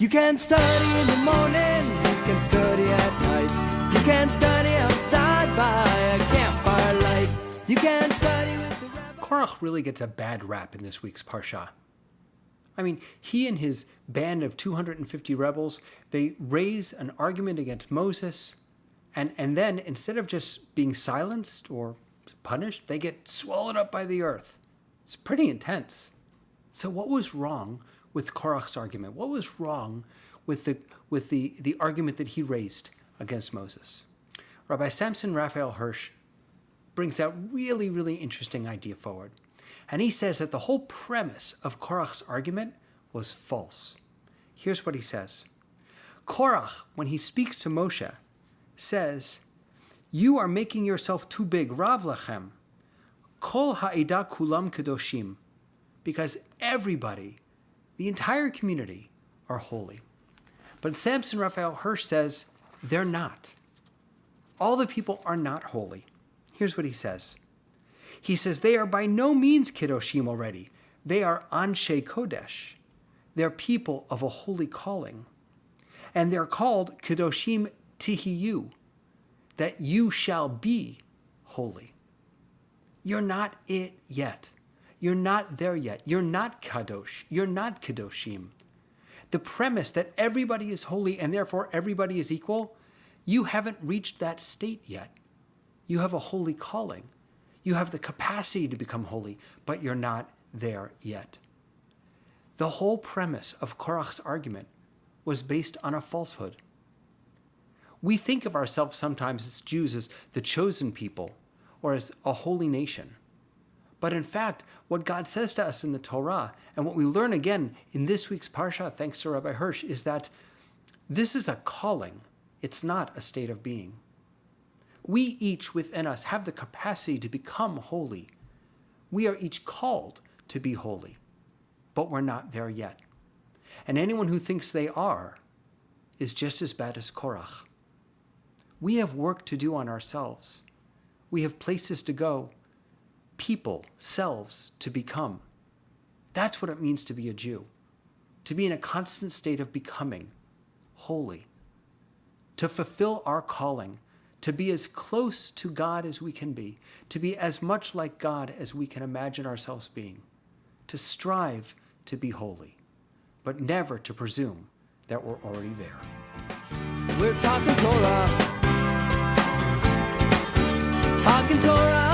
You can study in the morning, you can study at night. You can study outside by a campfire light. You can study with the Rabbi. Korach really gets a bad rap in this week's Parsha. I mean, he and his band of 250 rebels, they raise an argument against Moses, and then instead of just being silenced or punished, they get swallowed up by the earth. It's pretty intense. So what was wrong with Korach's argument? What was wrong with the argument that he raised against Moses? Rabbi Samson Raphael Hirsch brings out really, really interesting idea forward. And he says that the whole premise of Korach's argument was false. Here's what he says. Korach, when he speaks to Moshe, says, "You are making yourself too big, Rav Lachem. Kol ha'eda kulam kedoshim." Because everybody, the entire community, are holy. But Samson Raphael Hirsch says they're not. All the people are not holy. Here's what he says. He says they are by no means Kedoshim already. They are Anshe Kodesh. They're people of a holy calling. And they're called Kedoshim Tihiyu, that you shall be holy. You're not it yet. You're not there yet. You're not Kadosh. You're not Kedoshim. The premise that everybody is holy and therefore everybody is equal, you haven't reached that state yet. You have a holy calling. You have the capacity to become holy, but you're not there yet. The whole premise of Korach's argument was based on a falsehood. We think of ourselves sometimes as Jews as the chosen people or as a holy nation. But in fact, what God says to us in the Torah, and what we learn again in this week's Parsha, thanks to Rabbi Hirsch, is that this is a calling. It's not a state of being. We each within us have the capacity to become holy. We are each called to be holy, but we're not there yet. And anyone who thinks they are is just as bad as Korach. We have work to do on ourselves. We have places to go, people, selves to become. That's what it means to be a Jew, to be in a constant state of becoming holy, to fulfill our calling, to be as close to God as we can be, to be as much like God as we can imagine ourselves being, to strive to be holy, but never to presume that we're already there. We're talking Torah. Talking Torah.